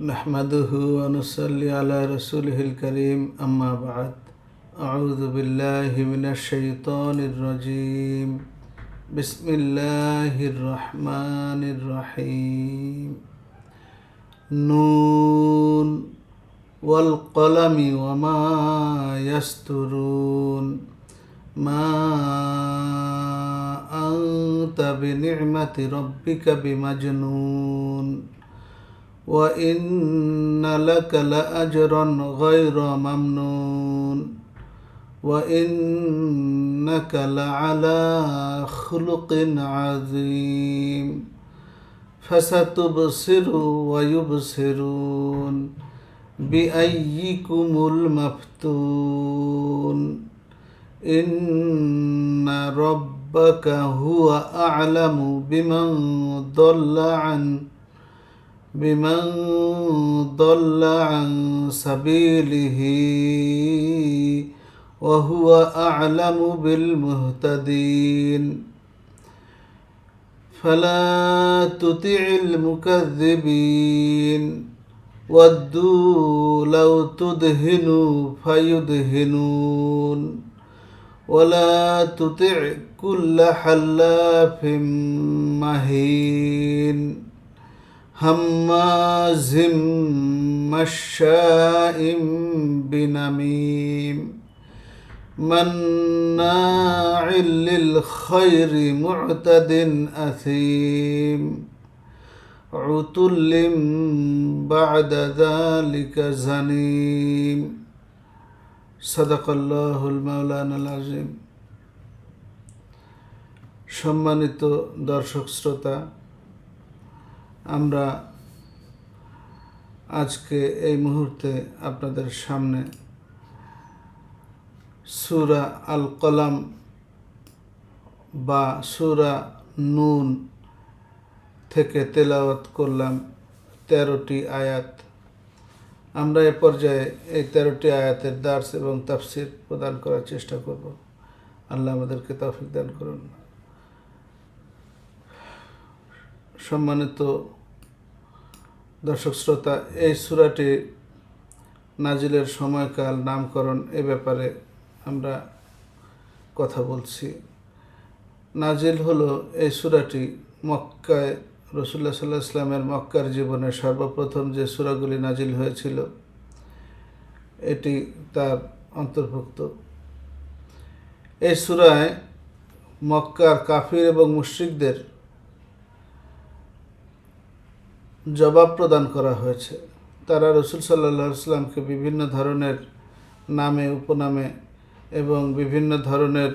نحمده ونصلي على رسوله الكريم أما بعد أعوذ بالله من الشيطان الرجيم بسم الله الرحمن الرحيم نون والقلم وما يسطرون ما أنت بنعمة ربك بمجنون وإن لك لأجرا غير ممنون وإنك لعلى خلق عظيم فستبصر ويبصرون بأيكم المفتون إن ربك هو أعلم بمن ضل عن سبيله وهو أعلم بالمهتدين فلا تطع المكذبين ودوا لو تدهن فيدهنون ولا تطع كل حلاف مهين هماز مشاء بنميم مناع للخير معتد أثيم عتل بعد ذلك زنيم صدق الله المولانا العظيم। সম্মানিত দর্শক শ্রোতা, আমরা আজকে এই মুহূর্তে আপনাদের সামনে সূরা আল কলাম বা সূরা নুন থেকে তেলাওয়াত করলাম 13টি আয়াত। আমরা এ পর্যায়ে এই 13টি আয়াতের দার্স এবং তাফসির প্রদান করার চেষ্টা করব। আল্লাহ আমাদেরকে তৌফিক দান করুন। সম্মানিত দর্শক শ্রোতা, এই সূরাটি নাজিলের সময়কাল, নামকরণ এ ব্যাপারে আমরা কথা বলছি। নাজিল হলো এই সূরাটি মক্কায় রাসূলুল্লাহ সাল্লাল্লাহু আলাইহি ওয়াসাল্লামের মক্কার জীবনে সর্বপ্রথম যে সূরাগুলি নাজিল হয়েছিল এটি তার অন্তর্ভুক্ত। এই সূরায় মক্কার কাফির এবং মুশরিকদের জবাব প্রদান করা হয়েছে। তারা রাসূল সাল্লাল্লাহু আলাইহি ওয়াসাল্লামকে বিভিন্ন ধরনের নামে, উপনামে এবং বিভিন্ন ধরনের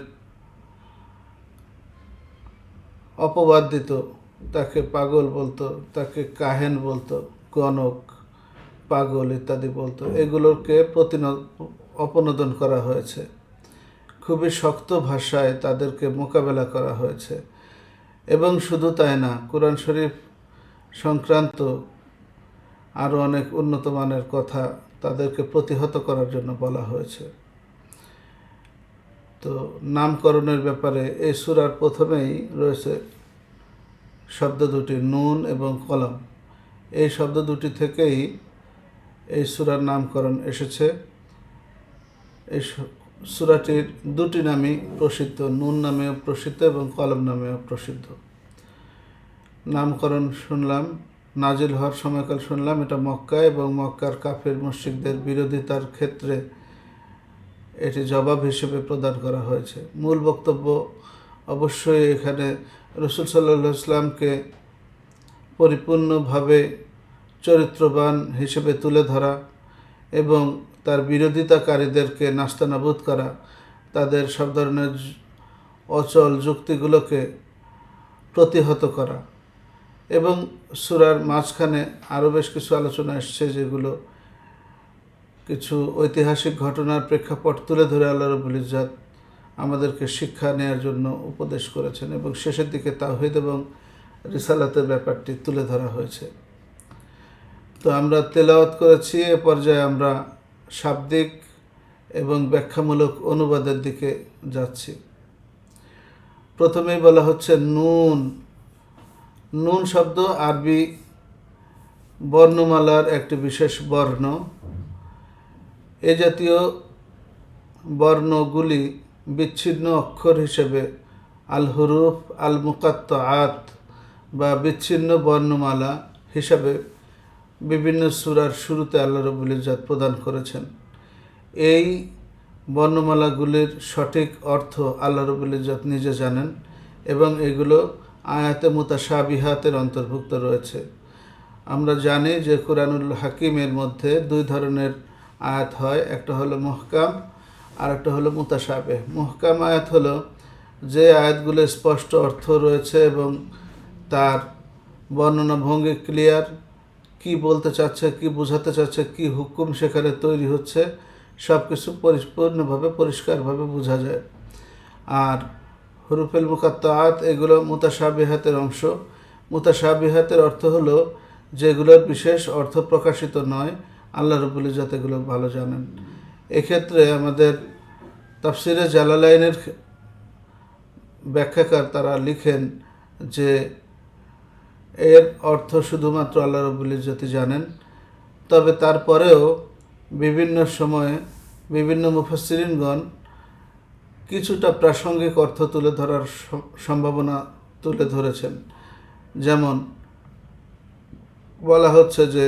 অপবাদ দিত। তাকে পাগল বলতো, তাকে কাহেন বলতো, গণক, পাগল ইত্যাদি বলতো। এগুলোকে অপনোদন করা হয়েছে। খুবই শক্ত ভাষায় তাদেরকে মোকাবেলা করা হয়েছে। এবং শুধু তাই না, কোরআন শরীফ সংক্রান্ত আরও অনেক উন্নত মানের কথা তাদেরকে প্রতিহত করার জন্য বলা হয়েছে। তো নামকরণের ব্যাপারে এই সূরার প্রথমেই রয়েছে শব্দ দুটি, নুন এবং কলম। এই শব্দ দুটি থেকেই এই সূরার নামকরণ এসেছে। এই সূরাটির দুটি নামই প্রসিদ্ধ, নুন নামেও প্রসিদ্ধ এবং কলম নামেও প্রসিদ্ধ। নামকরণ শুনলাম, নাজিল হওয়ার সময়কাল শুনলাম, এটা মক্কা এবং মক্কার কাফির মুশরিকদের বিরোধিতার ক্ষেত্রে এটি জবাব হিসেবে প্রদান করা হয়েছে। মূল বক্তব্য অবশ্যই এখানে রাসূল সাল্লাল্লাহু আলাইহি ওয়াসাল্লামকে পরিপূর্ণভাবে চরিত্রবান হিসেবে তুলে ধরা এবং তার বিরোধিতাকারীদেরকে নাস্তানাবুদ করা, তাদের সব ধরনের অচল যুক্তিগুলোকে প্রতিহত করা। এবং সূরার মাঝখানে আরও বেশ কিছু আলোচনা এসছে, যেগুলো কিছু ঐতিহাসিক ঘটনার প্রেক্ষাপট তুলে ধরে আল্লাহ রাব্বুল ইজ্জত আমাদেরকে শিক্ষা নেওয়ার জন্য উপদেশ করেছেন। এবং শেষের দিকে তাওহীদ এবং রিসালাতের ব্যাপারটি তুলে ধরা হয়েছে। তো আমরা তেলাওয়াত করেছি। এ পর্যায়ে আমরা শাব্দিক এবং ব্যাখ্যামূলক অনুবাদের দিকে যাচ্ছি। প্রথমেই বলা হচ্ছে নুন। নুন শব্দ আরবি বর্ণমালার একটি বিশেষ বর্ণ। এ জাতীয় বর্ণগুলি বিচ্ছিন্ন অক্ষর হিসেবে আল হুরুফ আল মুকাত্তাআত বা বিচ্ছিন্ন বর্ণমালা হিসাবে বিভিন্ন সূরার শুরুতে আল্লাহ রাব্বুল ইজ্জত প্রদান করেছেন। এই বর্ণমালাগুলির সঠিক অর্থ আল্লাহ রাব্বুল ইজ্জত নিজে জানেন এবং এগুলো আয়াতে মুতাশাবিহাতের অন্তর্ভুক্ত রয়েছে। আমরা জানি যে কুরআনুল হাকিমের মধ্যে দুই ধরনের আয়াত হয়, একটা হলো মুহকাম আর একটা হলো মুতাশাবিহ। মুহকাম আয়াত হলো যে আয়াতগুলো স্পষ্ট অর্থ রয়েছে এবং তার বর্ণনা ভঙ্গি ক্লিয়ার, কি বলতে চাচ্ছে, কি বোঝাতে চাচ্ছে, কি হুকুম সেখানে তৈরি হচ্ছে, সব কিছু পরিপূর্ণভাবে পরিষ্কারভাবে বোঝা যায়। আর হুরুফুল মুকাত্তাআত এগুলো মুতাশাবিহাতের অংশ। মুতাশাবিহাতের অর্থ হলো যেগুলোর বিশেষ অর্থ প্রকাশিত নয়, আল্লাহ রাব্বুল ইজ্জত এগুলো ভালো জানেন। এক্ষেত্রে আমাদের তাফসিরে জালালাইনের ব্যাখ্যাকার তারা লিখেন যে এর অর্থ শুধুমাত্র আল্লাহ রাব্বুল ইজ্জতই জানেন। তবে তারপরেও বিভিন্ন সময়ে বিভিন্ন মুফাসসিরিনগণ কিছুটা প্রাসঙ্গিক অর্থ তুলে ধরার সম্ভাবনা তুলে ধরেছেন। যেমন বলা হচ্ছে যে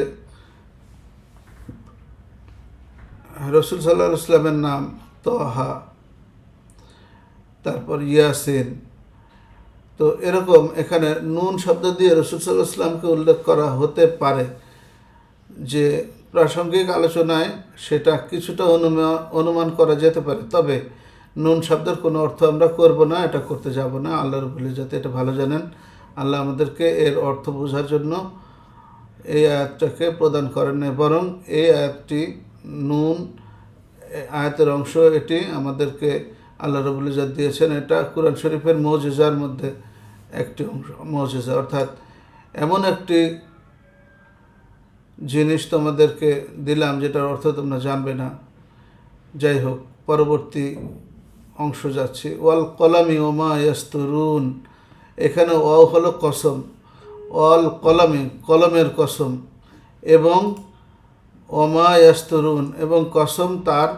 রাসূল সাল্লাল্লাহু আলাইহি ওয়াসাল্লামের নাম তহা, তারপর ইয়াসিন। তো এরকম এখানে নুন শব্দ দিয়ে রাসূল সাল্লাল্লাহু আলাইহি ওয়াসাল্লামকে উল্লেখ করা হতে পারে, যে প্রাসঙ্গিক আলোচনায় সেটা কিছুটা অনুমান করা যেতে পারে। তবে নুন শব্দের কোনো অর্থ আমরা করব না, এটা করতে যাব না। আল্লাহ রাব্বুল ইজ্জত এটা ভালো জানেন। আল্লাহ আমাদেরকে এর অর্থ বোঝার জন্য এই আয়াতটাকে প্রদান করেন না, বরং এই আয়াতটি নুন আয়াতের অংশ, এটি আমাদেরকে আল্লাহ রাব্বুল ইজ্জত দিয়েছেন। এটা কুরআন শরীফের মুজিজার মধ্যে একটি অংশ, মুজিজা অর্থাৎ এমন একটি জিনিস তোমাদেরকে দিলাম যেটার অর্থ তোমরা জানবে না। যাই হোক, পরবর্তী অংশ যাচ্ছি। ওয়াল কলামি ওমা ইয়াসতুরুন, এখানে ওয়াও হলো কসম, ওয়াল কলামি কলমের কসম, এবং ওমা ইয়াসতুরুন এবং কসম তার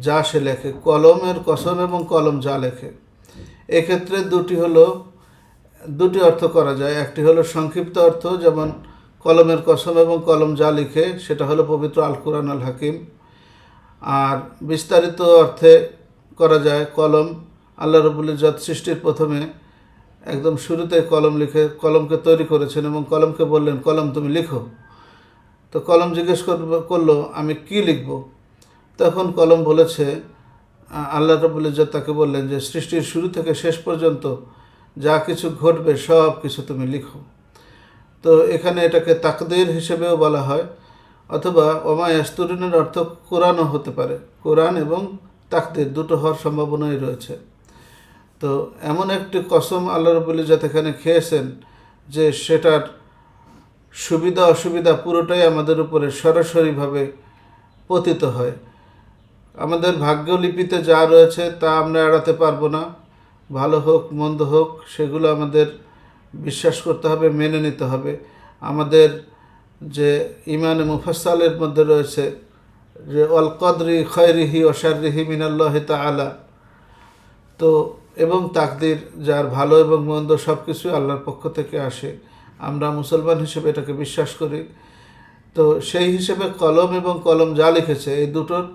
যা সে লেখে। কলমের কসম এবং কলম যা লেখে, এক্ষেত্রে দুটি অর্থ করা যায়। একটি হলো সংক্ষিপ্ত অর্থ, যেমন কলমের কসম এবং কলম যা লিখে, সেটা হলো পবিত্র আল কুরআন আল হাকিম। আর বিস্তারিত অর্থে করা যায় কলম, আল্লাহ রাব্বুল ইজ্জত সৃষ্টির প্রথমে একদম শুরুতে কলমকে তৈরি করেছেন এবং কলমকে বললেন, কলম তুমি লিখো। তো কলম জিজ্ঞেস করলো আমি কি লিখব? তখন কলম বলেছে, আল্লাহ রাব্বুল ইজ্জত তাকে বললেন যে সৃষ্টির শুরু থেকে শেষ পর্যন্ত যা কিছু ঘটবে সব কিছু তুমি লিখো। তো এখানে এটাকে তাকদীর হিসেবেও বলা হয়, অথবা ওমা ইয়াসতুরুনের অর্থ কোরআনও হতে পারে। কোরআন এবং তাকদীর দুটো হওয়ার সম্ভাবনাই রয়েছে। তো এমন একটি কসম আল্লাহ রাব্বুল ইজ্জত এখানে খেয়েছেন যে সেটার সুবিধা অসুবিধা পুরোটাই আমাদের উপরে সরাসরিভাবে পতিত হয়। আমাদের ভাগ্যলিপিতে যা রয়েছে তা আমরা এড়াতে পারবো না। ভালো হোক মন্দ হোক, সেগুলো আমাদের বিশ্বাস করতে হবে, মেনে নিতে হবে। আমাদের যে ইমানে মুফাসসালের মধ্যে রয়েছে যে ওয়াল কদরি খায়রিহি ওয়া শাররিহি মিনাল্লাহি তাআলা, তো এবং তাকদীর, যার ভালো এবং মন্দ সব কিছু আল্লাহর পক্ষ থেকে আসে। আমরা মুসলমান হিসেবে এটাকে বিশ্বাস করি। তো সেই হিসেবে কলম এবং কলম যা লিখেছে, এই দুটোর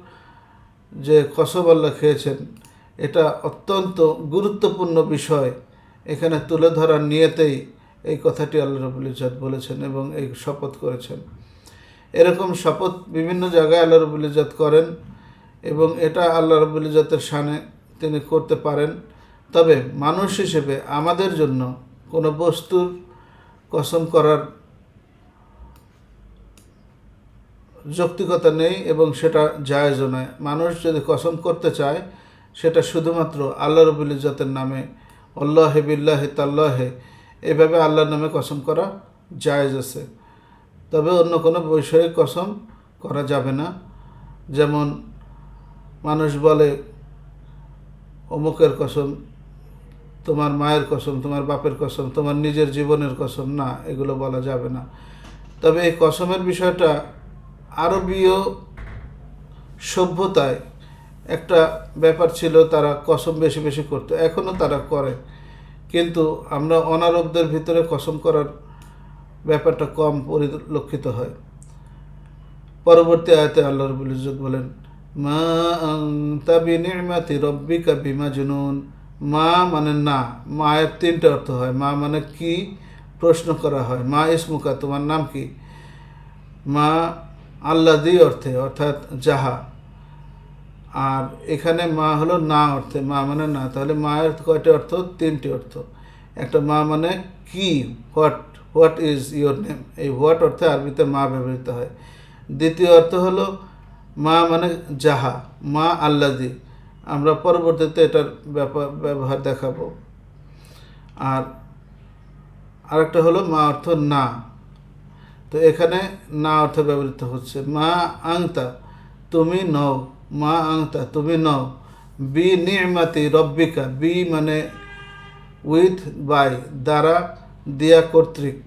যে কসম আল্লাহ খেয়েছেন, এটা অত্যন্ত গুরুত্বপূর্ণ বিষয় এখানে তুলে ধরার নিয়তেই এই কথাটি আল্লাহ রাব্বুল ইজ্জত বলেছেন এবং এই শপথ করেছেন। এরকম শপথ বিভিন্ন জায়গায় আল্লাহ রাব্বুল ইজ্জত করেন এবং এটা আল্লাহ রাব্বুল ইজ্জতের শানে তিনি করতে পারেন। তবে মানুষ হিসেবে আমাদের জন্য কোনো বস্তুর কসম করার যৌক্তিকতা নেই এবং সেটা জায়েজও নয়। মানুষ যদি কসম করতে চায়, সেটা শুধুমাত্র আল্লাহ রাব্বুল ইজ্জতের নামে, আল্লাহে বিল্লাহে তাল্লাহে, এভাবে আল্লাহর নামে কসম করা জায়েজ আছে। তবে অন্য কোনো বিষয়ে কসম করা যাবে না। যেমন মানুষ বলে অমুকের কসম, তোমার মায়ের কসম, তোমার বাপের কসম, তোমার নিজের জীবনের কসম, না, এগুলো বলা যাবে না। তবে এই কসমের বিষয়টা আরবীয় সভ্যতায় একটা ব্যাপার ছিল, তারা কসম বেশি বেশি করতো, এখনও তারা করে, কিন্তু আমরা অনারবদের ভিতরে কসম করার ব্যাপারটা কম পরিলক্ষিত হয়। পরবর্তী আয়াতে আল্লাহ রাব্বুল ইজ্জত বলেন, মা আনতা বিনি'মাতি রাব্বিকা বিমাজনুন। মা মানে না, মায়ের তিনটা অর্থ হয়। মা মানে কি, প্রশ্ন করা হয়। মা ইসমুকা, তোমার নাম কি। মা আল্লাযী অর্থে, অর্থাৎ যাহা। আর এখানে মা হলো না অর্থে, মা মানে না। তাহলে মায়ের কয়টি অর্থ? তিনটি অর্থ। একটা মা মানে কি, হোয়াট ইজ ইয়োর নেম। এই হোয়াট অর্থে আরবিতে মা ব্যবহৃত হয়। দ্বিতীয় অর্থ হলো মা মানে যাহা, মা আল্লাযী। আমরা পরবর্তীতে এটার ব্যবহার দেখাবো। আর আরেকটা হলো মা অর্থ না। তো এখানে না অর্থে ব্যবহৃত হচ্ছে। মা আংতা, তুমি নও। মা আংতা, তুমি নও। বি নি'মাতি রব্বিকা, বি মানে উইথ, বাই, দ্বারা, দিয়া, কর্তৃক।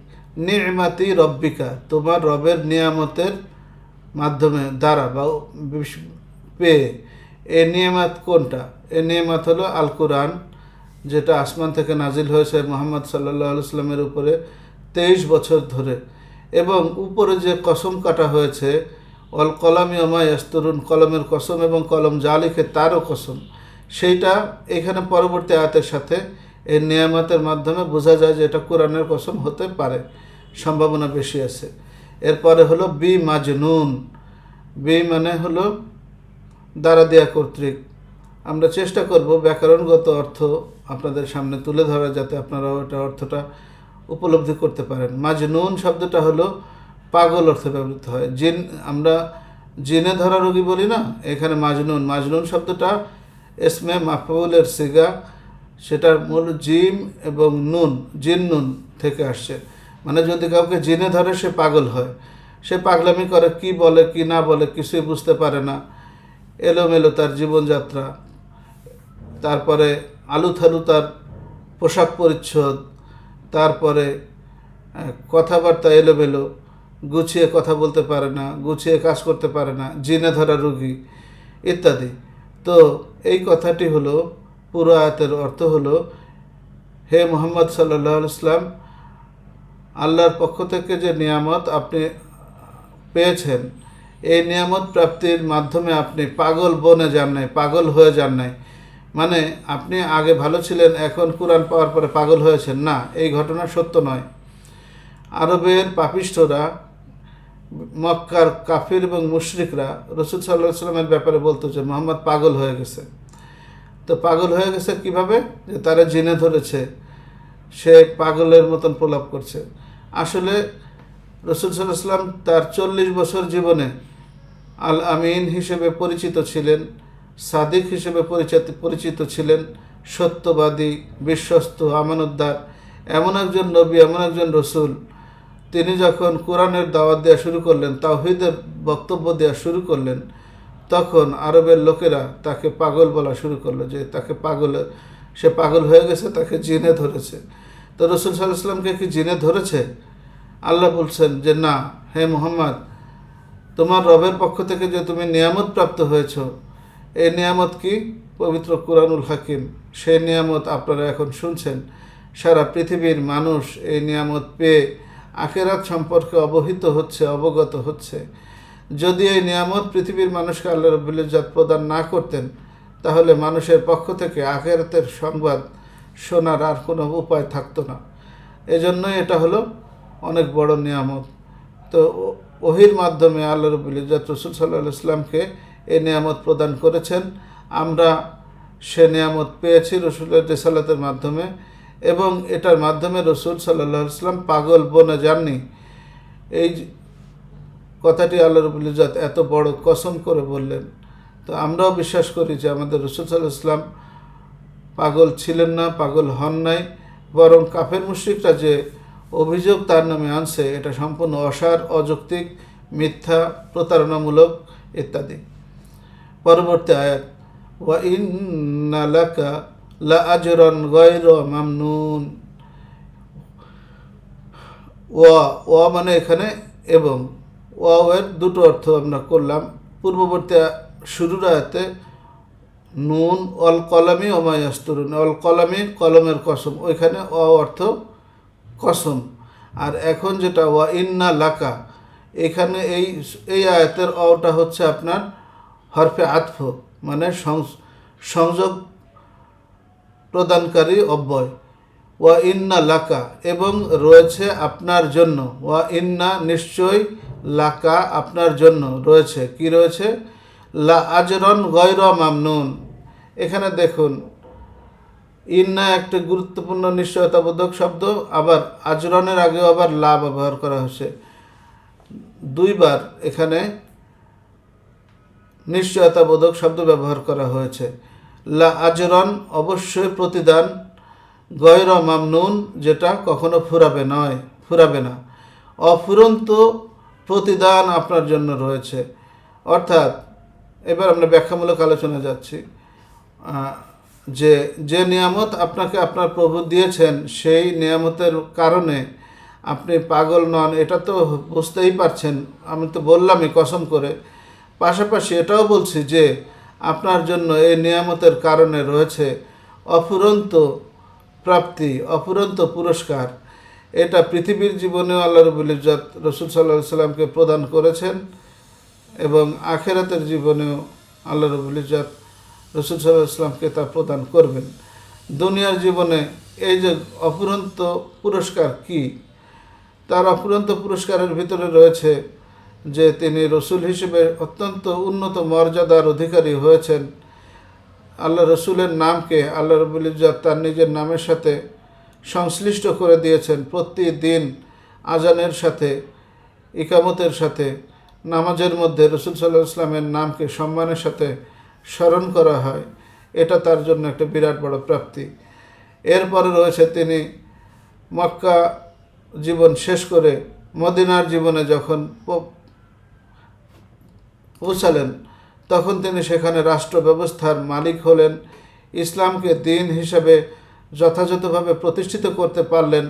নি'মাতি রব্বিকা, তোমার রবের নিয়ামতের মাধ্যমে, দ্বারা বা পেয়ে। এ নিয়ামত কোনটা? এ নিয়ামত হলো আল কোরআন, যেটা আসমান থেকে নাজিল হয়েছে মুহাম্মদ সাল্লাল্লাহু আলাইহি ওয়াসাল্লামের উপরে 23 বছর ধরে। এবং উপরে যে কসম কাটা হয়েছে, অল কলামি ওমা ইয়াসতুরুন, কলমের কসম এবং কলম যা লিখে তারও কসম, সেইটা এখানে পরবর্তী আয়াতের সাথে এই নিয়ামতের মাধ্যমে বোঝা যায় যে এটা কোরআনের কসম হতে পারে, সম্ভাবনা বেশি আছে। এরপরে হলো বি মাজনুন। বি মানে হলো দ্বারা দেয়া, কর্তৃক। আমরা চেষ্টা করব ব্যাকরণগত অর্থ আপনাদের সামনে তুলে ধরা, যাতে আপনারা ওটা অর্থটা উপলব্ধি করতে পারেন। মাজনুন শব্দটা হলো পাগল অর্থে ব্যবহৃত হয়। আমরা জিনে ধরা রোগী বলি না, এখানে মাজনুন। মাজনুন শব্দটা এসমে মাফউলের সিগা, সেটার মূল জিম এবং নুন, জিন্নুন থেকে আসছে। মানে যদি কাউকে জিনে ধরে সে পাগল হয়, সে পাগলামি করে, কি বলে কি না বলে কিছুই বুঝতে পারে না, এলোমেলো তার জীবনযাত্রা, তারপরে আলুথালু তার পোশাক পরিচ্ছদ, তারপরে কথাবার্তা এলোমেলো, গুছিয়ে কথা বলতে পারে না, গুছিয়ে কাজ করতে পারে না, জিনে ধরা রোগী ইত্যাদি। তো এই কথাটি হলো, পুরো আয়াতের অর্থ হলো, হে মুহাম্মদ সাল্লাল্লাহু আলাইহি ওয়াসাল্লাম, আল্লাহর পক্ষ থেকে যে নিয়ামত আপনি পেয়েছেন, এই নিয়ামত প্রাপ্তির মাধ্যমে আপনি পাগল বনে যান নাই, পাগল হয়ে যান নাই। মানে আপনি আগে ভালো ছিলেন, এখন কোরআন পাওয়ার পরে পাগল হয়েছেন না, এই ঘটনা সত্য নয়। আরবের পাপিষ্ঠরা, মক্কার কাফির এবং মুশরিকরা রাসূল সাল্লাল্লাহু আলাইহি ওয়াসাল্লামের ব্যাপারে বলতো যে মুহাম্মদ পাগল হয়ে গেছে। তো পাগল হয়ে গেছে কিভাবে? যে তারা জিনে ধরেছে, সে পাগলের মতন প্রলাপ করছে। আসলে রাসূল সাল্লাল্লাহু আলাইহি ওয়াসাল্লাম তার 40 বছর জীবনে আল আমিন হিসেবে পরিচিত ছিলেন, সাদিক হিসেবে পরিচিত ছিলেন, সত্যবাদী, বিশ্বস্ত, আমানতদার, এমন একজন নবী, এমন একজন রসুল। তিনি যখন কোরআনের দাওয়াত দেওয়া শুরু করলেন, তাওহীদের বক্তব্য দেওয়া শুরু করলেন, তখন আরবের লোকেরা তাকে পাগল বলা শুরু করলো, যে তাকে সে পাগল হয়ে গেছে, তাকে জিনে ধরেছে। তো রাসূল সাল্লাল্লাহু আলাইহি ওয়াসাল্লামকে কি জিনে ধরেছে? আল্লাহ বলছেন যে না, হে মুহাম্মদ, তোমার রবের পক্ষ থেকে যে তুমি নিয়ামত প্রাপ্ত হয়েছ, এই নিয়ামত কি? পবিত্র কুরআনুল হাকিম। সেই নিয়ামত আপনারা এখন শুনছেন। সারা পৃথিবীর মানুষ এই নিয়ামত পেয়ে আখিরাত সম্পর্কে অবগত হচ্ছে। যদি এই নিয়ামত পৃথিবীর মানুষকে আল্লাহ রাব্বুল ইজ্জত প্রদান না করতেন, তাহলে মানুষের পক্ষ থেকে আখিরাতের সংবাদ শোনার আর কোনো উপায় থাকতো না। এজন্যই এটা হলো অনেক বড় নিয়ামত। তো ওহির মাধ্যমে আল্লাহ রাব্বুল ইজ্জত রাসূল সাল্লাল্লাহু আলাইহি ওয়াসাল্লামকে এই নিয়ামত প্রদান করেছেন। আমরা সে নিয়ামত পেয়েছি রসুলের রিসালাতের মাধ্যমে, এবং এটার মাধ্যমে রসুল সাল্লাল্লাহু আলাইহি ওয়াসাল্লাম পাগল বনে যাননি। এই কথাটি আল্লাহ রাব্বুল ইজ্জত এত বড় কসম করে বললেন। তো আমরাও বিশ্বাস করি যে আমাদের রসুল সাল্লাল্লাহু আলাইহি ওয়াসাল্লাম পাগল ছিলেন না, পাগল হন নাই, বরং কাফের মুশরিকরা যে অভিযোগ তার নামে আনছে, এটা সম্পূর্ণ অসার, অযৌক্তিক, মিথ্যা, প্রতারণামূলক ইত্যাদি। পরবর্তী আয়াত, ওয়া ইন্না লাকা লা আজরান গায়রা মামনুন। ওয়া মানে এখানে এবং ওয়াওয়ের দুটো অর্থ আমরা করলাম। পূর্ববর্তী শুরুর আয়াতে নুন অল কলামি ওমায়াস্তুরুন, অল কলামি কলমের কসম, ওইখানে অর্থ কসম। আর এখন যেটা ওয়া ইন্না লাকা, এখানে এই আয়াতের অটা হচ্ছে আপনার হরফে আতফ, মানে সংযোগ প্রদানকারী অব্যয়। ওয়া ইন্না লাকা, এবং রয়েছে আপনার জন্য, ওয়া ইন্না নিশ্চয়, লাকা আপনার জন্য রয়েছে, কি রয়েছে, লা আজরন গয়র মামনুন। এখানে দেখুন ইন্না একটা গুরুত্বপূর্ণ নিশ্চয়তাবোধক শব্দ, আবার আজরনের আগেও আবার লা ব্যবহার করা হয়েছে, দুইবার এখানে নিশ্চয়তাবোধক শব্দ ব্যবহার করা হয়েছে। লা আজরন অবশ্যই প্রতিদান, গয়র মামনুন যেটা কখনো ফুরাবে না, অফুরন্ত প্রতিদান আপনার জন্য রয়েছে। অর্থাৎ এবার আমরা ব্যাখ্যামূলক আলোচনা যাচ্ছি, যে নিয়ামত আপনাকে আপনার প্রভু দিয়েছেন সেই নিয়ামতের কারণে আপনি পাগল নন, এটা তো বুঝতেই পারছেন, আমি তো বললামই কসম করে। পাশাপাশি এটাও বলছি যে আপনার জন্য এই নিয়ামতের কারণে রয়েছে অফুরন্ত প্রাপ্তি, অফুরন্ত পুরস্কার। এটা পৃথিবীর জীবনেও আল্লাহ রাব্বুল ইজ্জত রাসূল সাল্লাল্লাহু আলাইহি সাল্লামকে প্রদান করেছেন, এবং আখিরাতের জীবনেও আল্লাহ রাব্বুল ইজ্জত রাসূল সাল্লাল্লাহু আলাইহি সাল্লামকে তা প্রদান করবেন। দুনিয়ার জীবনে এই যে অফুরন্ত পুরস্কার কি, তার অফুরন্ত পুরস্কারের ভিতরে রয়েছে যে তিনি রসুল হিসেবে অত্যন্ত উন্নত মর্যাদার অধিকারী হয়েছেন। আল্লাহ রসুলের নামকে আল্লাহ রাব্বুল ইজ্জত তার নিজের নামের সাথে সংশ্লিষ্ট করে দিয়েছেন। প্রতিদিন আজানের সাথে, ইকামতের সাথে, নামাজের মধ্যে রসুল সাল্লাল্লাহু আলাইহি ওয়াসাল্লামের নামকে সম্মানের সাথে স্মরণ করা হয়, এটা তার জন্য একটা বিরাট বড় প্রাপ্তি। এরপরে রয়েছে তিনি মক্কা জীবন শেষ করে মদিনার জীবনে যখন পৌঁছালেন, তখন তিনি সেখানে রাষ্ট্র ব্যবস্থার মালিক হলেন, ইসলামকে দিন হিসাবে যথাযথভাবে প্রতিষ্ঠিত করতে পারলেন,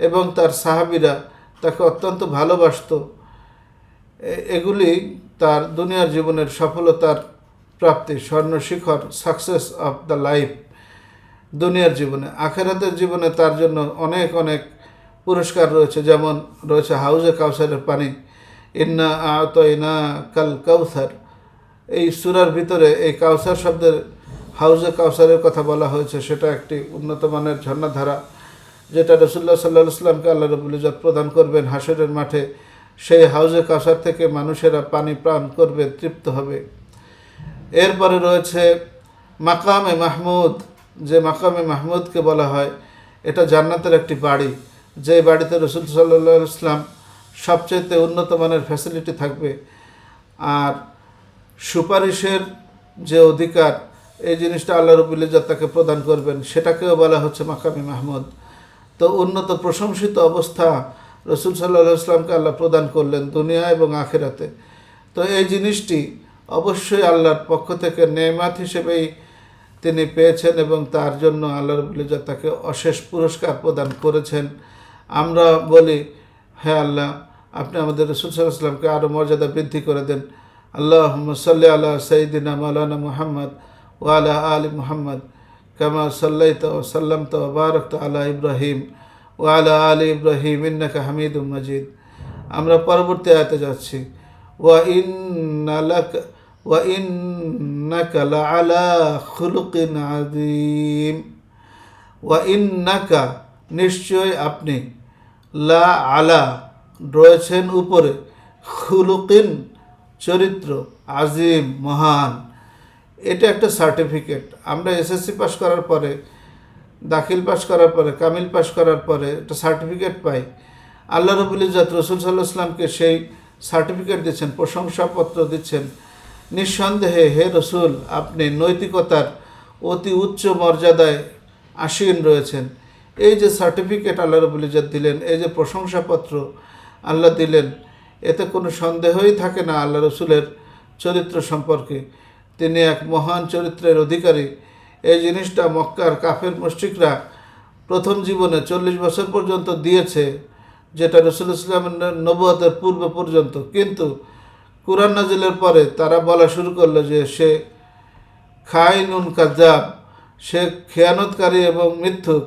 এবং তার সাহাবীরা তাকে অত্যন্ত ভালোবাসত। এগুলি তার দুনিয়ার জীবনের সফলতার প্রাপ্তি, স্বর্ণশিখর, সাকসেস অফ দ্য লাইফ দুনিয়ার জীবনে। আখিরাতের জীবনে তার জন্য অনেক অনেক পুরস্কার রয়েছে, যেমন রয়েছে হাউজে কাউসারের পানি, ইন্না আ'তাইনা কাল কাউসার। এই সূরার ভিতরে এই কাউসার শব্দের হাউজে কাউসারের কথা বলা হয়েছে। সেটা একটি উন্নত মানের ঝর্ণাধারা, যেটা রাসূলুল্লাহ সাল্লাল্লাহু আলাইহি ওয়াসাল্লামকে আল্লাহ রাব্বুল ইজ্জত প্রদান করবেন হাসরের মাঠে। সেই হাউজে কাউসার থেকে মানুষেরা পানি পান করবে, তৃপ্ত হবে। এরপরে রয়েছে মাকামে মাহমুদ, যে মাকামে মাহমুদকে বলা হয়, এটা জান্নাতের একটি বাড়ি, যে বাড়িতে রাসূল সাল্লাল্লাহু আলাইহি ওয়াসাল্লাম সবচেয়ে উন্নত মানের ফ্যাসিলিটি থাকবে। আর সুপারিশের যে অধিকার, এই জিনিসটা আল্লাহ রাব্বুল ইজ্জত তাকে প্রদান করবেন, সেটাকেও বলা হচ্ছে মাকামে মাহমুদ। তো উন্নত প্রশংসিত অবস্থা রাসূল সাল্লাল্লাহু আলাইহি ওয়াসাল্লামকে আল্লাহ প্রদান করলেন দুনিয়া এবং আখিরাতে। তো এই জিনিসটি অবশ্যই আল্লাহর পক্ষ থেকে নেয়ামত হিসেবেই তিনি পেয়েছেন, এবং তার জন্য আল্লাহ রাব্বুল ইজ্জত তাকে অশেষ পুরস্কার প্রদান করেছেন। আমরা বলি, হ্যাঁ আল্লাহ, আপনি আমাদের রাসূল সাল্লাল্লাহু আলাইহি ওয়াসাল্লামকে আরও মর্যাদা বৃদ্ধি করে দেন। আল্লাহুম্মা সাল্লি আলা সাইয়্যিদিনা মাওলানা মুহাম্মদ ওয়া আলা আলি মুহাম্মদ কামা সাল্লাইতা ওয়া সাল্লামতা ওয়া বারাকতা আলা ইব্রাহিম ওয়া আলা আলি ইব্রাহিম ইন্নাকা হামিদুম মাজিদ। আমরা পরবর্তী আয়াতে যাচ্ছি। ওয়া ইন্নাকা লাআলা খুলুকিন আযীম। ওয়া ইন্নাকা নিশ্চয় আপনি, লা আলা রয়েছেন উপরে, খুলুকিন চরিত্র, আজিম মহান। এটা একটা সার্টিফিকেট। আমরা এসএসসি পাস করার পরে, দাখিল পাস করার পরে, কামিল পাস করার পরে একটা সার্টিফিকেট পাই। আল্লাহ রাব্বুল ইজ্জত রাসূল সাল্লাল্লাহু আলাইহি ওয়াসাল্লামকে সেই সার্টিফিকেট দিচ্ছেন, প্রশংসাপত্র দিচ্ছেন। নিঃসন্দেহে হে রসুল, আপনি নৈতিকতার অতি উচ্চ মর্যাদায় আসীন রয়েছেন। এই যে সার্টিফিকেট আল্লাহ রাব্বুল ইজ্জত দিলেন, এই যে প্রশংসাপত্র আল্লাহ দিলেন, এতে কোনো সন্দেহই থাকে না আল্লাহ রসুলের চরিত্র সম্পর্কে। তিনি এক মহান চরিত্রের অধিকারী। এই জিনিসটা মক্কার কাফের মুশরিকরা প্রথম জীবনে 40 বছর পর্যন্ত দিয়েছে, যেটা রাসূলুল্লাহ সাল্লাল্লাহু আলাইহি ওয়াসাল্লামের নবুয়তের পূর্ব পর্যন্ত। কিন্তু কুরআন নাজিলের পরে তারা বলা শুরু করলো যে সে খাইনুন কাযাব, সে খেয়ানতকারী এবং মিথ্যুক।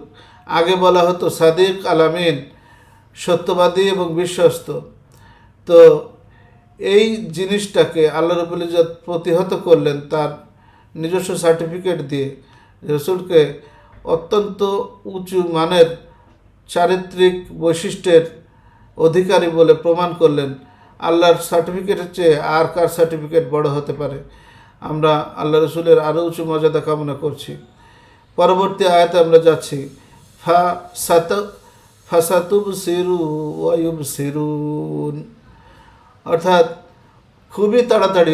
আগে বলা হতো সাদিক আল আমিন, সত্যবাদী এবং বিশ্বস্ত। তো এই জিনিসটাকে আল্লাহ রাব্বুল ইজ্জত প্রতিহত করলেন তার নিজস্ব সার্টিফিকেট দিয়ে। রসুলকে অত্যন্ত উঁচু মানের চারিত্রিক বৈশিষ্ট্যের অধিকারী বলে প্রমাণ করলেন। আল্লাহর সার্টিফিকেটের চেয়ে আর কার সার্টিফিকেট বড় হতে পারে? আমরা আল্লাহ রসুলের আরও উঁচু মর্যাদা কামনা করছি। পরবর্তী আয়াতে আমরা যাচ্ছি, ফাসাতুবসিরু ওয়া ইউবসিরুন, অর্থাৎ খুবই তাড়াতাড়ি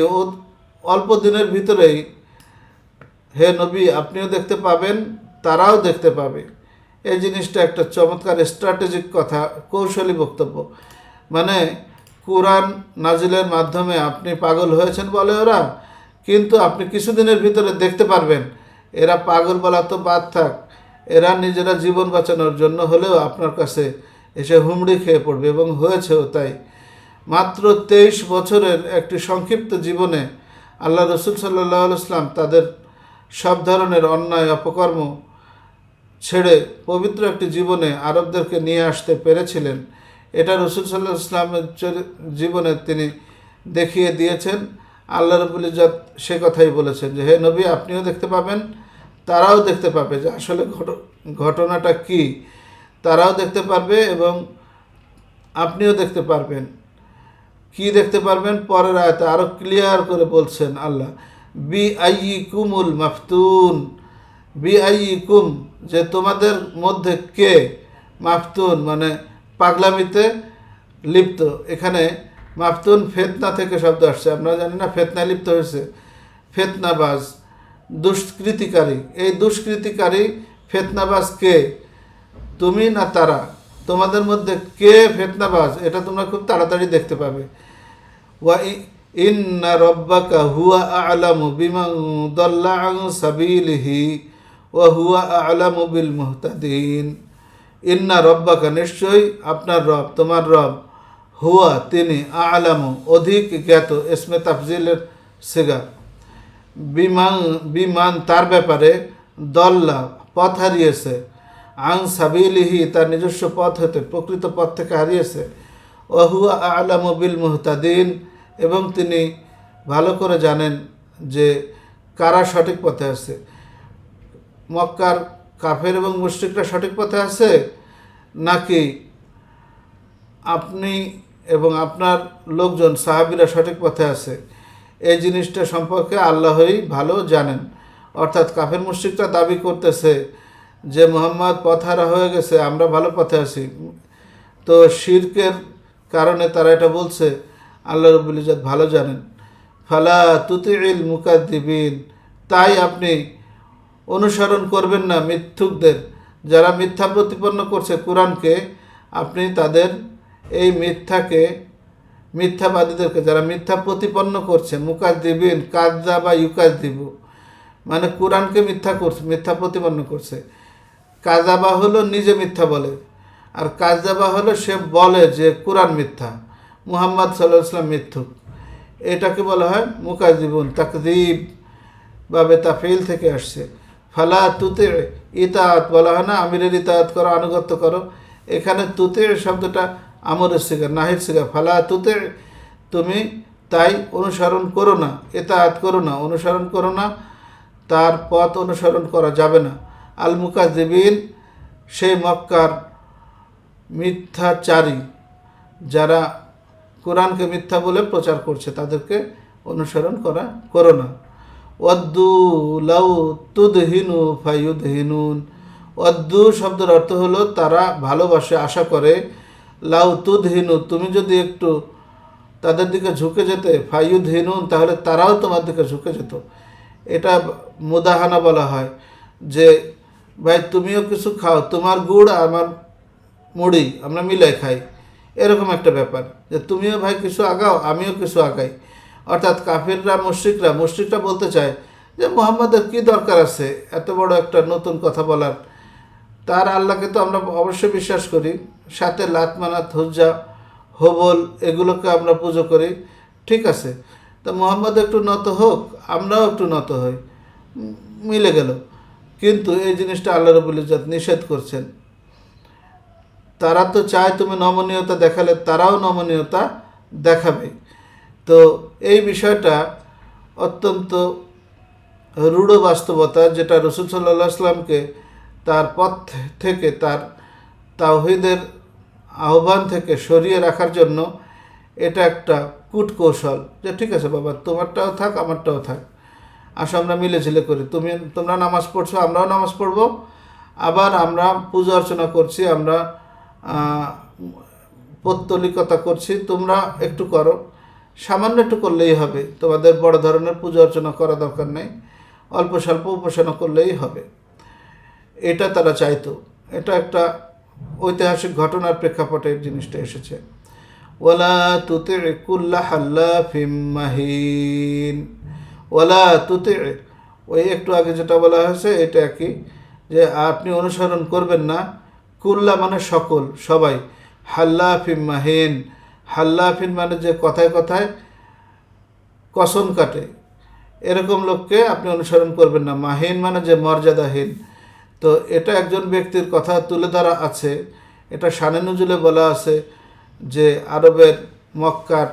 অল্প দিনের ভিতরেই হে নবী আপনিও দেখতে পাবেন, তারাও দেখতে পাবে। এই জিনিসটা একটা চমৎকার স্ট্র্যাটেজিক কথা, কৌশলী বক্তব্য। মানে কোরআন নাজিলের মাধ্যমে আপনি পাগল হয়েছেন বলে ওরা, কিন্তু আপনি কিছুদিনের ভিতরে দেখতে পারবেন। এরা পাগল বলা তো বাদ থাক, এরা নিজেরা জীবন বাঁচানোর জন্য হলেও আপনার কাছে এসে হুমড়ি খেয়ে পড়বে, এবং হয়েছেও তাই। মাত্র 23 বছরের একটি সংক্ষিপ্ত জীবনে আল্লাহ রসুল সাল্লাল্লাহু আলাইহি ওয়াসাল্লাম তাদের সব ধরনের অন্যায় অপকর্ম ছেড়ে পবিত্র একটি জীবনে আরবদেরকে নিয়ে আসতে পেরেছিলেন। এটা রসুল সাল্লাল্লাহু আলাইহি ওয়াসাল্লামের জীবনে তিনি দেখিয়ে দিয়েছেন। আল্লাহ রাব্বুল ইজ্জত সে কথাই বলেছেন যে হে নবী আপনিও দেখতে পাবেন, তারাও দেখতে পাবে যে আসলে ঘটনাটা কি, তারাও দেখতে পারবে এবং আপনিও দেখতে পারবেন। কি দেখতে পারবেন? পরের আয়াতে আরও ক্লিয়ার করে বলছেন আল্লাহ, বি আইয়িকুমুল মাফতুন, বি আইয়িকুম, যে তোমাদের মধ্যে কে মাফতুন মানে পাগলামিতে লিপ্ত। এখানে মাফতুন ফেতনা থেকে শব্দ আসছে, আমরা জানি না ফেতনা লিপ্ত হয়েছে, ফেতনাবাজ, দুষ্কৃতিকারী। এই দুষ্কৃতিকারী ফেতনাবাজ কে, তুমি না তারা? তোমাদের মধ্যে কে ফেতনাবাজ এটা তোমরা খুব তাড়াতাড়ি দেখতে পাবে। ওয়া ইন্না রব্বাকা হুয়া আ'লামু বিমান দাল্লা আন সাবিলিহি ওয়া হুয়া আ'লামু বিল মুহতাদিন। ইন্না রব্বাকা, নিশ্চয়ই আপনার রব, তোমার রব, হুয়া তিনি, আ'লামু অধিক জ্ঞাত, ইসমে তাফজিলের সিগা, বিমান তার ব্যাপারে, দল্লা পথ হারিয়েছে, আং সাবিলিহি তার নিজস্ব পথ হতে, প্রকৃত পথ থেকে হারিয়েছে, ওহুয়া আ'লামু বিল মুহতাদিন এবং তিনি ভালো করে জানেন যে কারা সঠিক পথে আছে। মক্কার কাফের এবং মুশরিকরা সঠিক পথে আছে নাকি আপনি এবং আপনার লোকজন সাহাবীরা সঠিক পথে আছে, এই জিনিসটা সম্পর্কে আল্লাহই ভালো জানেন। অর্থাৎ কাফের মুশরিকরা দাবি করতেছে যে মুহাম্মদ পথহারা হয়ে গেছে, আমরা ভালো পথে আছি। তো শিরকের কারণে তারা এটা বলছে, আল্লাহ রাব্বুল ইজ্জত ভালো জানেন। ফালা তুতিইল মুকাদ্দিবিন, তাই আপনি অনুসরণ করবেন না মিথ্যুকদের, যারা মিথ্যা প্রতিপন্ন করছে কোরআনকে। আপনি তাদের এই মিথ্যাবাদীদেরকে যারা মিথ্যা প্রতিপন্ন করছে, মুকাদ্দিবিন, কাযযা বা ইউকাযযিবু মানে কোরআনকে মিথ্যা প্রতিপন্ন করছে। কাযাবা হলো নিজে মিথ্যা বলে, আর কাযযাবা হলো সে বলে যে কোরআন মিথ্যা, মুহাম্মদ সাল্লাল্লাহু আলাইহি ওয়াসাল্লাম মিথ্যুক। এটাকে বলা হয় মুকাযযিবুন, তাকযীব বা বেতাফিল থেকে আসছে। ফালা তুতি, ইতাআত বলা হয় না, আমিরের ইতাআত করো, আনুগত্য করো। এখানে তুতি শব্দটা আমরের সিগা, নাহির সিগা। ফালা তুতি, তুমি তাই অনুসরণ করো না, ইতাআত করো না, অনুসরণ করো না, তার পথ অনুসরণ করা যাবে না। আল মুকাযযিবিন, সেই মক্কার মিথ্যাচারী যারা কোরআনকে মিথ্যা বলে প্রচার করছে, তাদেরকে অনুসরণ করো না। ওয়াদ্দু লাউ তুদহিনু ফায়ুদহিনুন, ওয়াদ্দু শব্দের অর্থ হলো তারা ভালোবাসে, আশা করে, লাউ তুদহিনু তুমি যদি একটু তাদের দিকে ঝুঁকে যেতে, ফায়ুদহিনুন তাহলে তারাও তোমার দিকে ঝুঁকে যেত। এটা মুদাহানা বলা হয় যে ভাই তুমিও কিছু খাও, তোমার গুড় আর আমার মুড়ি আমরা মিলাই খাই, এরকম একটা ব্যাপার, যে তুমিও ভাই কিছু আগাও আমিও কিছু আগাই। অর্থাৎ কাফিররা মুশরিকরা বলতে চায় যে মুহাম্মাদের কি দরকার আছে এত বড় একটা নতুন কথা বলার, তার আল্লাহকে তো আমরা অবশ্যই বিশ্বাস করি, সাথে লাত মানাত হুজ্জা হবল এগুলোকে আমরা পুজো করি, ঠিক আছে। তা মোহাম্মদ একটু নত হোক, আমরাও একটু নত হই, মিলে গেল। কিন্তু এই জিনিসটা আল্লাহ রাব্বুল ইজ্জত নিষেধ করছেন। তারা তো চায় তুমি নমনীয়তা দেখালে তারাও নমনীয়তা দেখাবে। তো এই বিষয়টা অত্যন্ত রূঢ় বাস্তবতা, যেটা রসুল সাল্লাল্লাহু আলাইহি ওয়াসাল্লামকে তার পথ থেকে, তার তাওহীদের আহ্বান থেকে সরিয়ে রাখার জন্য এটা একটা কূটকৌশল, যে ঠিক আছে বাবা, তোমারটাও থাক আমারটাও থাক, আসো আমরা মিলেঝিলে করি, তোমরা নামাজ পড়ছো আমরাও নামাজ পড়বো, আবার আমরা পূজা অর্চনা করছি, আমরা পৌত্তলিকতা করছি, তোমরা একটু করো, সামান্য একটু করলেই হবে, তোমাদের বড় ধরনের পূজা অর্চনা করা দরকার নেই, অল্প স্বল্প উপাসনা করলেই হবে। এটা তারা চাইতো। এটা একটা ঐতিহাসিক ঘটনার প্রেক্ষাপটে এই জিনিসটা এসেছে। ওয়ালা তুতি কুল্লা হাল্লাফিম মাহিন, ওয়ালা তুতি, ওই একটু আগে যেটা বলা হয়েছে এটা কি, যে আপনি অনুসরণ করবেন না, কুল্লা মানে সকল, সবাই, হাল্লাফিম মাহিন, হাল্লাফিন মানে যে কথায় কথায় কসম কাটে, এরকম লোককে আপনি অনুসরণ করবেন না। মাহিন মানে যে মর্যাদাহীন। তো এটা একজন ব্যক্তির কথা তুলে ধরা আছে, এটা শানে নুজুলে বলা আছে যে আরবের মক্কার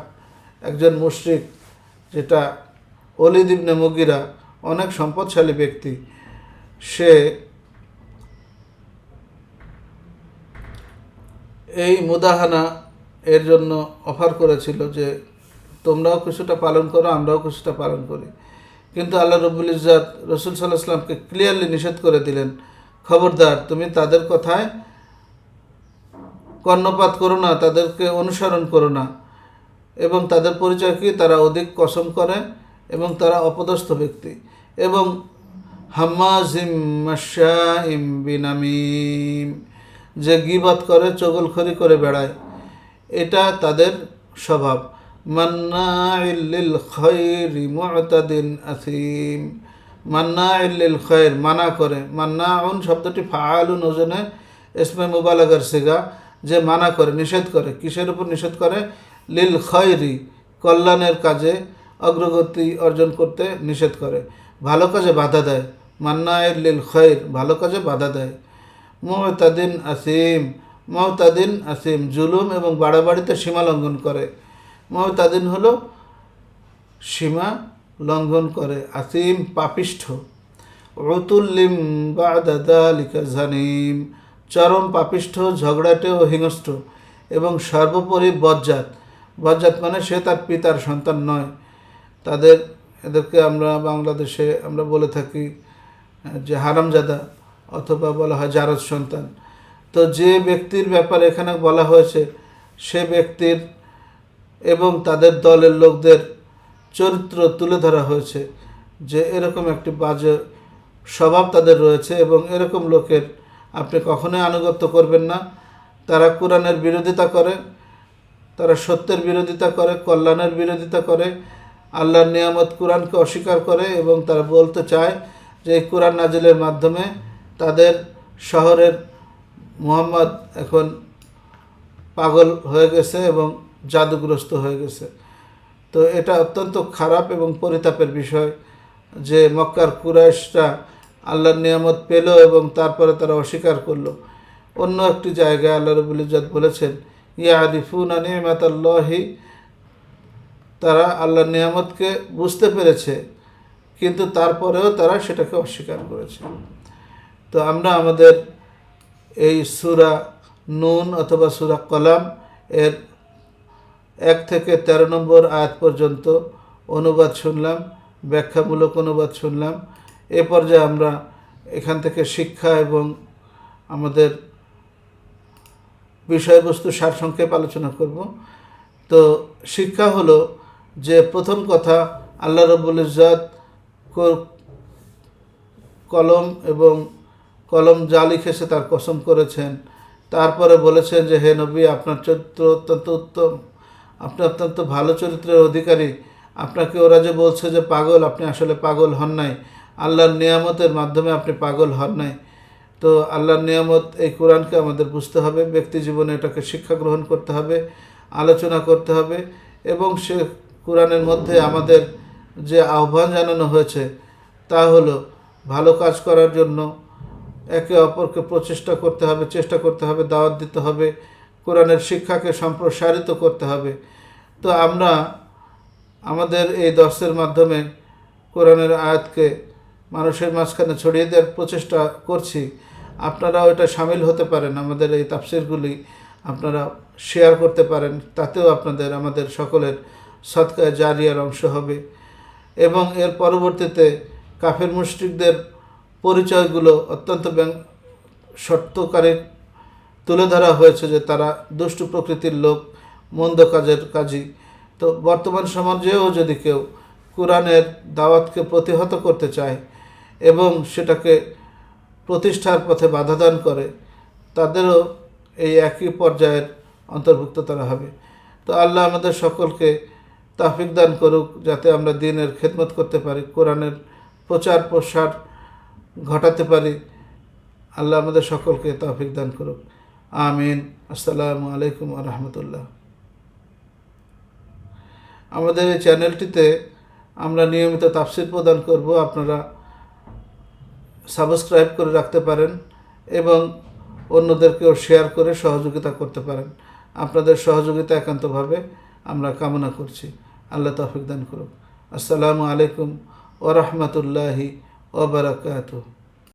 একজন মুশরিক, যেটা ওলীদ ইবনে মুগিরা, অনেক সম্পদশালী ব্যক্তি, সে এই মুদাহানা এর জন্য অফার করেছিল যে তোমরাও কিছুটা পালন করো আমরাও কিছুটা পালন করি। কিন্তু আল্লাহ রাব্বুল ইজ্জত রসুল সাল্লাল্লাহু আলাইহি ওয়াসাল্লামকে ক্লিয়ারলি নিষেধ করে দিলেন, খবরদার তুমি তাদের কথায় কর্ণপাত করো না, তাদেরকে অনুসরণ করো না। এবং তাদের পরিচয় কি, তারা অধিক কসম করে এবং তারা অপদস্থ ব্যক্তি, এবং হাম্মাজিম মাশাইম বিনামিম, যে গীবত করে চগলখড়ি করে বেড়ায়, এটা তাদের স্বভাব। মান্নাইল লিল খায়রি মু'তাদিন আসিম, মান্নাইল লিল খায়র মানা করে, মান্নাউন শব্দটি ফাআলুন ওজনে ইসমে মুবালাগার সিগা, যে মানা করে, নিষেধ করে। কিসের উপর নিষেধ করে? লিল খায়রি, কল্যাণের কাজে অগ্রগতি অর্জন করতে নিষেধ করে, ভালো কাজে বাধা দেয়। মান্নাইল লিল খায়র, ভালো কাজে বাধা দেয়। মু'তাদিন আসিম, মু'তাদিন আসিম, জুলুম এবং বাড়াবাড়িতে সীমা লঙ্ঘন করে। মু'তাদিন হলো সীমা লঙ্ঘন করে, আসিম পাপিষ্ঠ। উতুল্লিম বা'দা যালিকা জানিম, চরম পাপিষ্ঠ, ঝগড়াটে ও হিংস্র, এবং সর্বোপরি বজ্জাত। বজ্জাত মানে সে তার পিতার সন্তান নয়। এদেরকে আমরা বাংলাদেশে আমরা বলে থাকি যে হারামজাদা, অথবা বলা হয় জারজ সন্তান। তো যে ব্যক্তির ব্যাপারে এখানে বলা হয়েছে, সে ব্যক্তির এবং তাদের দলের লোকদের চরিত্র তুলে ধরা হয়েছে, যে এরকম একটি বাজে স্বভাব তাদের রয়েছে, এবং এরকম লোকের আপনি কখনোই আনুগত্য করবেন না। তারা কোরআনের বিরোধিতা করে, তারা সত্যের বিরোধিতা করে, কল্যাণের বিরোধিতা করে, আল্লাহর নিয়ামত কোরআনকে অস্বীকার করে, এবং তারা বলতে চায় যে এই কোরআন নাজিলের মাধ্যমে তাদের শহরের মুহাম্মদ এখন পাগল হয়ে গেছে এবং জাদুগ্রস্ত হয়ে গেছে। তো এটা অত্যন্ত খারাপ এবং পরিতাপের বিষয় যে মক্কার কুরাইশরা আল্লাহর নিয়ামত পেল এবং তারপরে তারা অস্বীকার করলো। অন্য একটি জায়গায় আল্লাহ রাব্বুল ইজ্জত বলেছেন, ইয়ারিফুনা নি'মাতাল্লাহি, তারা আল্লাহর নিয়ামতকে বুঝতে পেরেছে কিন্তু তারপরেও তারা সেটাকে অস্বীকার করেছে। তো আমরা আমাদের এই সূরা নুন অথবা সূরা কলাম এর 1 থেকে 13 নম্বর আয়াত পর্যন্ত অনুবাদ শুনলাম, ব্যাখ্যামূলক অনুবাদ শুনলাম। এ পর্যায়ে আমরা এখান থেকে শিক্ষা এবং আমাদের বিষয়বস্তু সারসংক্ষেপ আলোচনা করব। তো শিক্ষা হলো যে প্রথম কথা, আল্লাহ রাব্বুল ইজ্জত কলম এবং কলম যা লিখেছে তার কসম করেছেন। তারপরে বলেছেন যে হে নবী, আপনার চরিত্র অত্যন্ত উত্তম, আপনি অত্যন্ত ভালো চরিত্রের অধিকারী। আপনাকে ওরা যে বলছে যে পাগল, আপনি আসলে পাগল হন নাই, আল্লাহর নিয়ামতের মাধ্যমে আপনি পাগল হন নাই। তো আল্লাহর নিয়ামত এই কোরআনকে আমাদের বুঝতে হবে, ব্যক্তি জীবনে এটাকে শিক্ষা গ্রহণ করতে হবে, আলোচনা করতে হবে, এবং সে কোরআনের মধ্যে আমাদের যে আহ্বান জানানো হয়েছে তা হলো ভালো কাজ করার জন্য একে অপরকে চেষ্টা করতে হবে, দাওয়াত দিতে হবে, কোরআনের শিক্ষাকে সম্প্রসারিত করতে হবে। তো আমরা আমাদের এই দর্সের মাধ্যমে কোরআনের আয়াতকে মানুষের মাঝখানে ছড়িয়ে দেওয়ার প্রচেষ্টা করছি। আপনারাও এটা সামিল হতে পারেন, আমাদের এই তাফসিরগুলি আপনারা শেয়ার করতে পারেন, তাতেও আমাদের সকলের সদকায়ে জারিয়ার অংশ হবে। এবং এর পরবর্তীতে কাফের মুশরিকদের পরিচয়গুলো অত্যন্ত সত্যকারে তুলে ধরা হয়েছে যে তারা দুষ্টু প্রকৃতির লোক, মন্দ কাজের কাজী। তো বর্তমান সমাজেও যদি কেউ কোরআনের দাওয়াতকে প্রতিহত করতে চায় এবং সেটাকে প্রতিষ্ঠার পথে বাধাদান করে, তাদেরও এই একই পর্যায়ের অন্তর্ভুক্ত তারা হবে। তো আল্লাহ আমাদের সকলকে তৌফিক দান করুক যাতে আমরা দ্বীনের খেদমত করতে পারি, কোরআনের প্রচার প্রসার ঘটাতে পারি। আল্লাহ আমাদের সকলকে তৌফিক দান করুক। আমিন। আসসালামু আলাইকুম ওয়া রাহমাতুল্লাহ। আমাদের এই চ্যানেলটিতে আমরা নিয়মিত তাফসির প্রদান করব, আপনারা সাবস্ক্রাইব করে রাখতে পারেন এবং অন্যদেরকেও শেয়ার করে সহযোগিতা করতে পারেন। আপনাদের সহযোগিতা একান্তভাবে আমরা কামনা করছি। আল্লাহ তৌফিক দান করুক। আসসালামু আলাইকুম ওয়া রাহমাতুল্লাহি ওয়া বারাকাতুহু।